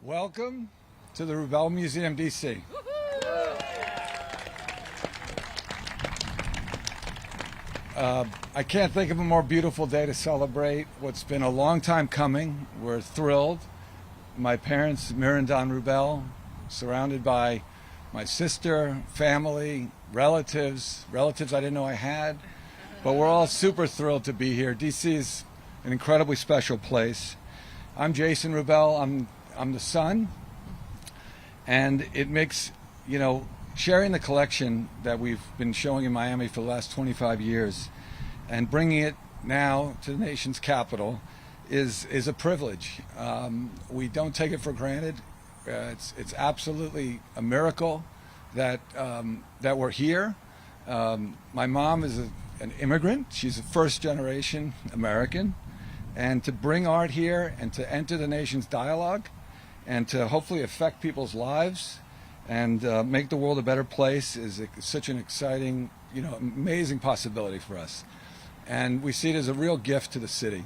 Welcome to the Rubell Museum, D.C. I can't think of a more beautiful day to celebrate what's been a long time coming. We're thrilled. My parents, Muriel and Don Rubell, surrounded by my sister, family, relatives I didn't know I had. But we're all super thrilled to be here. D.C. is an incredibly special place. I'm Jason Rubell. I'm the son, and it makes, sharing the collection that we've been showing in Miami for the last 25 years and bringing it now to the nation's capital is a privilege. We don't take it for granted. It's absolutely a miracle that we're here. My mom is an immigrant. She's a first-generation American. And to bring art here and to enter the nation's dialogue and to hopefully affect people's lives and make the world a better place is such an exciting, amazing possibility for us. And we see it as a real gift to the city.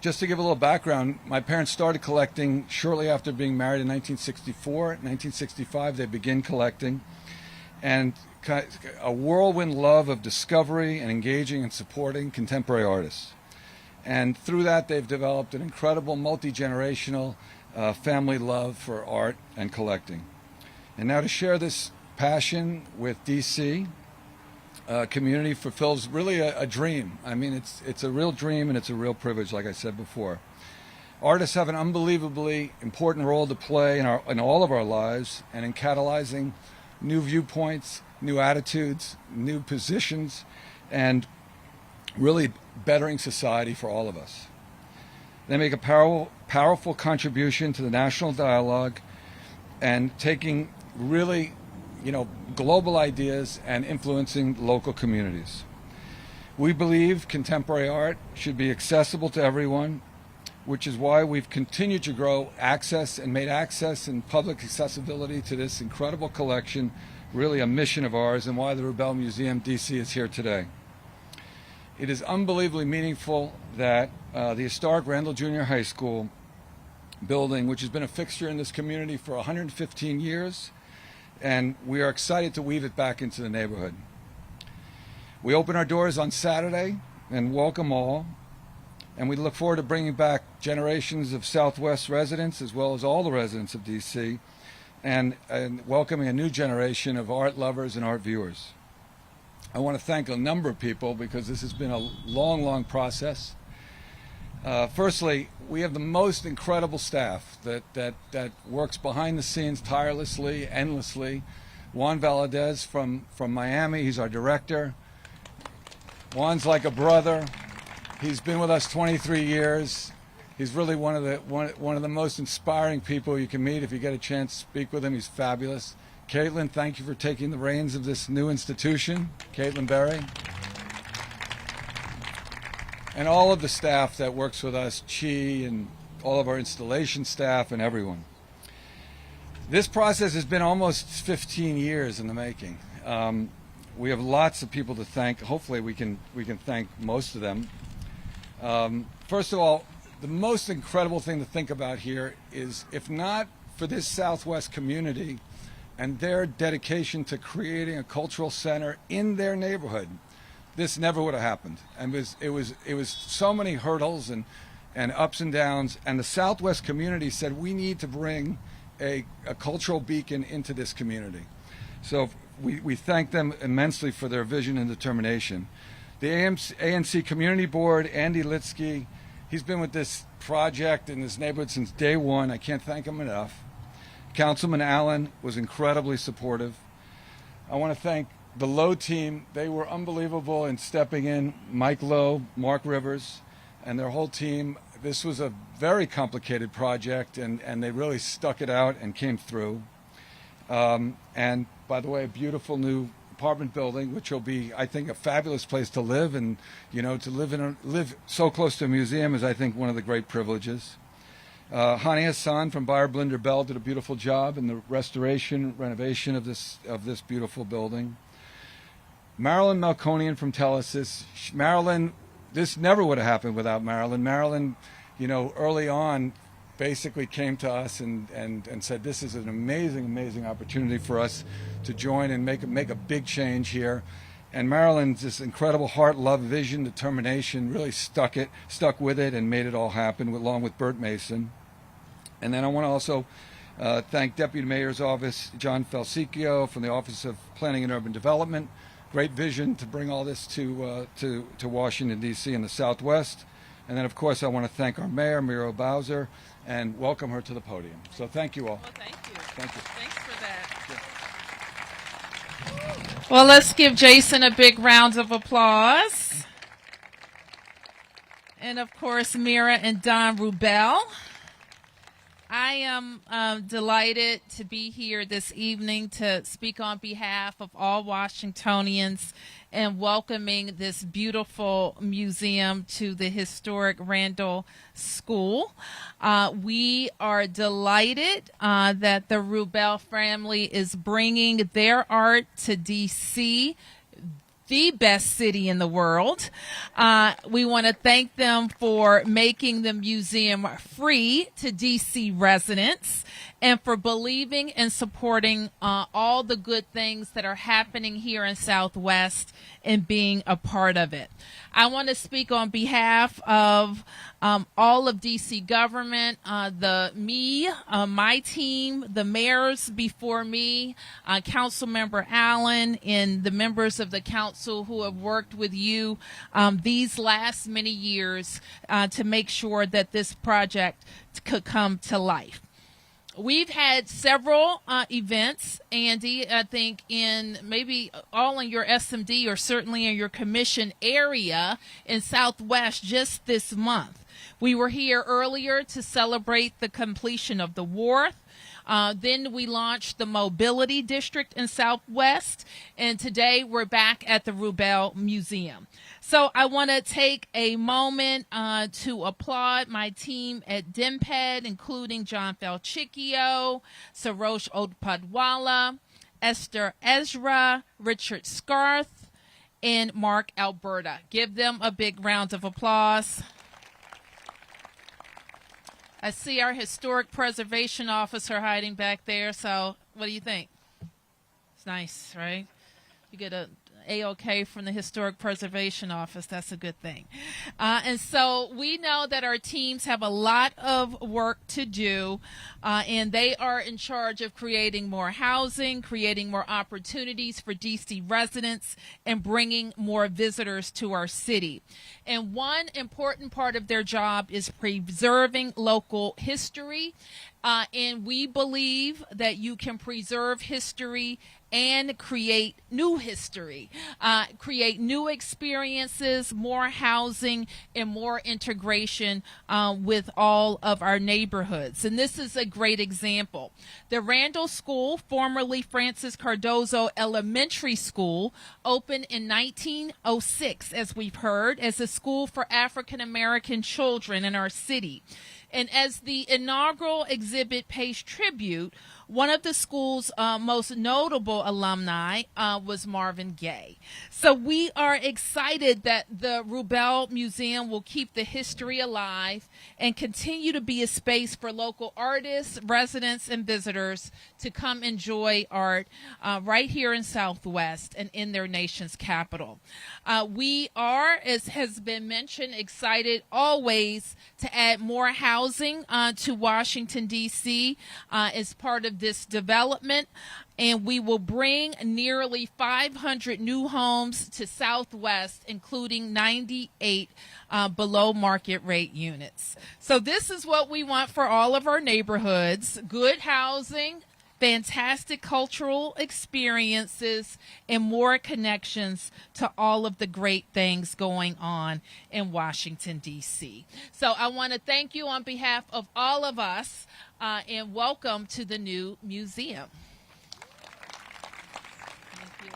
Just to give a little background, my parents started collecting shortly after being married in 1964. In 1965, they began collecting. And a whirlwind love of discovery and engaging and supporting contemporary artists. And through that, they've developed an incredible multi-generational family love for art and collecting. And now to share this passion with DC community fulfills really a dream. I mean, it's a real dream and it's a real privilege, like I said before. Artists have an unbelievably important role to play in all of our lives and in catalyzing new viewpoints, new attitudes, new positions, and really bettering society for all of us. They make a powerful contribution to the national dialogue and taking really, global ideas and influencing local communities. We believe contemporary art should be accessible to everyone, which is why we've continued to grow access and made access and public accessibility to this incredible collection really a mission of ours, and why the Rubell Museum DC is here today. It is unbelievably meaningful that the historic Randall Junior High School building, which has been a fixture in this community for 115 years, and we are excited to weave it back into the neighborhood. We open our doors on Saturday and welcome all. And we look forward to bringing back generations of Southwest residents as well as all the residents of D.C. and welcoming a new generation of art lovers and art viewers. I want to thank a number of people because this has been a long, long process. Firstly, we have the most incredible staff that works behind the scenes tirelessly, endlessly. Juan Valadez from Miami, he's our director. Juan's like a brother. He's been with us 23 years. He's really one of the most inspiring people you can meet if you get a chance to speak with him. He's fabulous. Caitlin, thank you for taking the reins of this new institution. Caitlin Berry. And all of the staff that works with us, Chi and all of our installation staff and everyone. This process has been almost 15 years in the making. We have lots of people to thank. Hopefully we can thank most of them. First of all, the most incredible thing to think about here is if not for this Southwest community and their dedication to creating a cultural center in their neighborhood, this never would have happened. And it was so many hurdles and ups and downs, and the Southwest community said we need to bring a cultural beacon into this community. So we thank them immensely for their vision and determination. The ANC Community Board, Andy Litsky, he's been with this project in this neighborhood since day one. I can't thank him enough. Councilman Allen was incredibly supportive. I want to thank the Lowe team. They were unbelievable in stepping in. Mike Lowe, Mark Rivers, and their whole team. This was a very complicated project, and they really stuck it out and came through. And by the way, a beautiful new apartment building, which will be, I think, a fabulous place to live, and to live so close to a museum is, I think, one of the great privileges. Hani Hassan from Beyer Blinder Bell did a beautiful job in the renovation of this beautiful building. Marilyn Melkonian from Telesis. Marilyn, this never would have happened without Marilyn. Marilyn, early on basically came to us and said, this is an amazing opportunity for us to join and make a big change here. And Marilyn's this incredible heart, love, vision, determination really stuck with it and made it all happen, along with Bert Mason. And then I want to also thank Deputy Mayor's Office, John Falsicchio from the Office of Planning and Urban Development. Great vision to bring all this to Washington, D.C. and the Southwest. And then, of course, I want to thank our mayor, Muriel Bowser, and welcome her to the podium. So thank you all. Well, thank you. Thank you. Thanks for that. Yeah. Well, let's give Jason a big round of applause. And, of course, Mira and Don Rubell. I am delighted to be here this evening to speak on behalf of all Washingtonians and welcoming this beautiful museum to the historic Randall School. We are delighted that the Rubell family is bringing their art to D.C., the best city in the world. We want to thank them for making the museum free to DC residents and for believing and supporting all the good things that are happening here in Southwest and being a part of it. I want to speak on behalf of all of DC government, my team, the mayors before me, Councilmember Allen, and the members of the council who have worked with you these last many years to make sure that this project could come to life. We've had several events, Andy, I think in maybe all in your SMD or certainly in your commission area in Southwest just this month. We were here earlier to celebrate the completion of the wharf. Then we launched the Mobility District in Southwest, and today we're back at the Rubell Museum. So I want to take a moment to applaud my team at DMPED, including John Falsicchio, Sarosh Odpadwala, Esther Ezra, Richard Scarth, and Mark Alberta. Give them a big round of applause. I see our historic preservation officer hiding back there, so what do you think? It's nice, right? You get a A-OK from the Historic Preservation Office. That's a good thing. And so we know that our teams have a lot of work to do, and they are in charge of creating more housing, creating more opportunities for D.C. residents, and bringing more visitors to our city. And one important part of their job is preserving local history, and we believe that you can preserve history and create new history, create new experiences, more housing, and more integration with all of our neighborhoods. And this is a great example. The Randall School, formerly Francis Cardozo Elementary School, opened in 1906, as we've heard, as a school for African American children in our city. And as the inaugural exhibit pays tribute, one of the school's most notable alumni was Marvin Gaye. So we are excited that the Rubell Museum will keep the history alive and continue to be a space for local artists, residents, and visitors to come enjoy art right here in Southwest and in their nation's capital. We are, as has been mentioned, excited always to add more housing to Washington, D.C. As part of this development, and we will bring nearly 500 new homes to Southwest, including 98 below market rate units. So this is what we want for all of our neighborhoods: good housing, fantastic cultural experiences, and more connections to all of the great things going on in Washington, D.C. So I want to thank you on behalf of all of us, and welcome to the new museum. Thank you.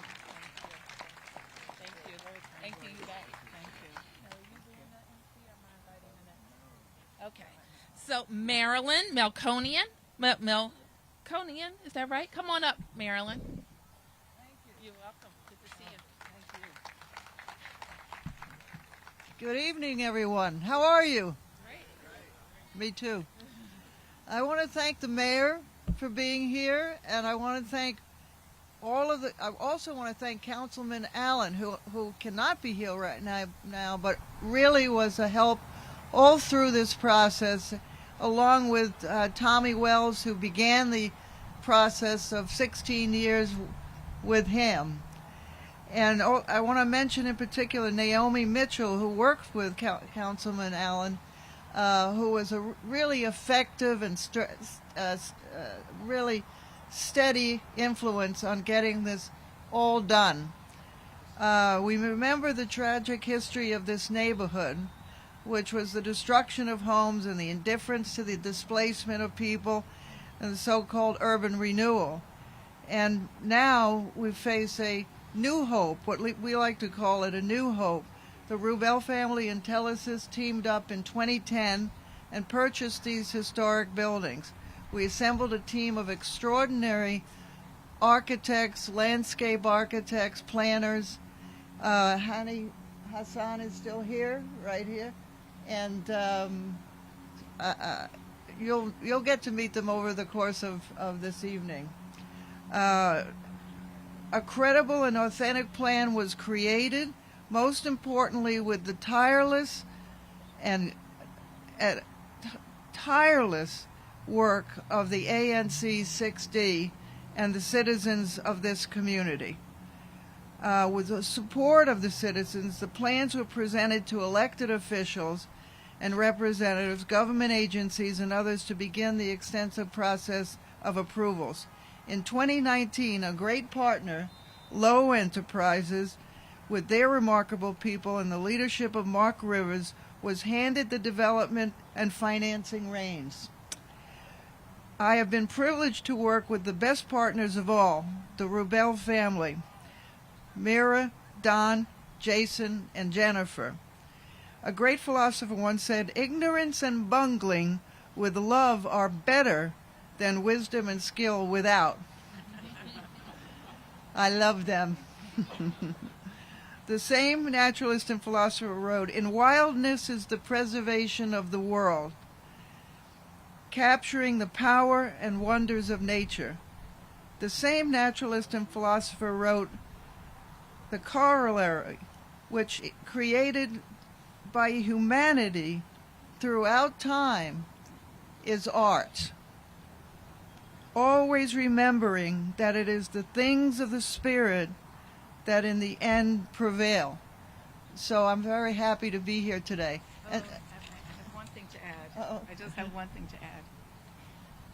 Thank you. Thank you. You guys. Thank you. Are you doing that, MC? Am I inviting the next? Okay. So Marilyn Melkonian. Melkonian, is that right? Come on up, Marilyn. Thank you. You're welcome. Good to see you. Thank you. Good evening, everyone. How are you? Great. Me too. I want to thank the mayor for being here, and I want to thank I also want to thank Councilman Allen, who cannot be here right now, but really was a help all through this process, along with Tommy Wells, who began the process of 16 years with him. And I want to mention in particular Naomi Mitchell, who worked with Councilman Allen, who was a really effective and really steady influence on getting this all done. We remember the tragic history of this neighborhood, which was the destruction of homes and the indifference to the displacement of people and the so-called urban renewal. And now we face a new hope, what we like to call it a new hope. The Rubell family and Telesis teamed up in 2010 and purchased these historic buildings. We assembled a team of extraordinary architects, landscape architects, planners. Hani Hassan is still here, right here, and you'll get to meet them over the course of this evening. A credible and authentic plan was created, most importantly with the tireless work of the ANC 6D and the citizens of this community. With the support of the citizens, the plans were presented to elected officials and representatives, government agencies, and others to begin the extensive process of approvals. In 2019, a great partner, Lowe Enterprises, with their remarkable people and the leadership of Mark Rivers, was handed the development and financing reins. I have been privileged to work with the best partners of all, the Rubell family, Mira, Don, Jason, and Jennifer. A great philosopher once said, "Ignorance and bungling with love are better than wisdom and skill without." I love them. The same naturalist and philosopher wrote, "In wildness is the preservation of the world, capturing the power and wonders of nature." The same naturalist and philosopher wrote, "The corollary, which created by humanity throughout time, is art. Always remembering that it is the things of the spirit that in the end prevail." So I'm very happy to be here today. I have one thing to add. Uh-oh. I just have one thing to add.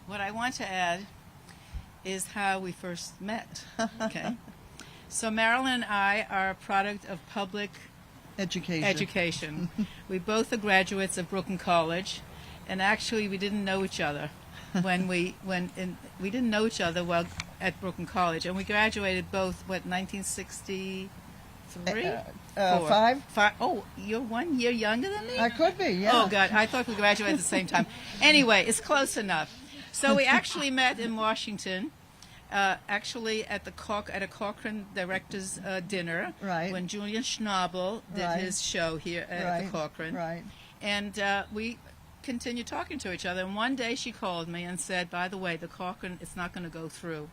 What I want to add is how we first met. Okay. So Marilyn and I are a product of public education. We both are graduates of Brooklyn College, and actually we didn't know each other we didn't know each other well at Brooklyn College, and we graduated both 1963. 5? Oh, you're 1 year younger than me? I could be, yeah. Oh, God. I thought we graduated at the same time. Anyway, it's close enough. So we actually met in Washington, actually at a Corcoran Directors Dinner, right, when Julian Schnabel did his show here at the Corcoran. Right. And we continued talking to each other. And one day she called me and said, "By the way, the Corcoran, it's not going to go through."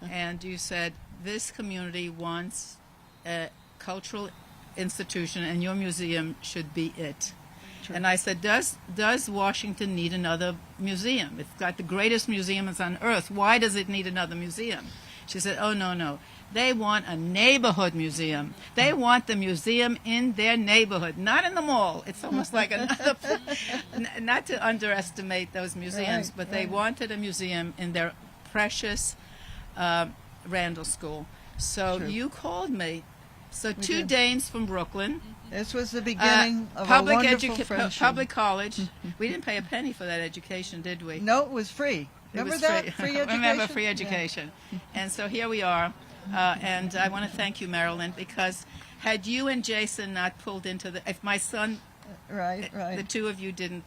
And you said, "This community wants a cultural institution, and your museum should be it." True. And I said, does Washington need another museum? It's got the greatest museums on earth. Why does it need another museum? She said, "Oh, no. They want a neighborhood museum. They want the museum in their neighborhood, not in the mall." It's almost like another, not to underestimate those museums, but they wanted a museum in their precious Randall School. So True. You called me. So two dames from Brooklyn. This was the beginning of a wonderful friendship. Public college. We didn't pay a penny for that education, did we? No, it was free. Remember that? Free education? Remember free education. Yeah. And so here we are. And I want to thank you, Marilyn, because had you and Jason not pulled into if my son, right, the two of you didn't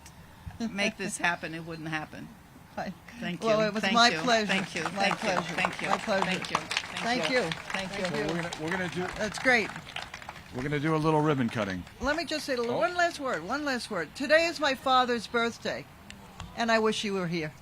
make this happen, it wouldn't happen. Right. Thank you. Well, it was my pleasure. Thank you. My pleasure. Thank you. My pleasure. Thank you. Thank you. Thank you. So we're gonna do. That's great. We're gonna do a little ribbon cutting. Let me just say one last word. Today is my father's birthday, and I wish you were here.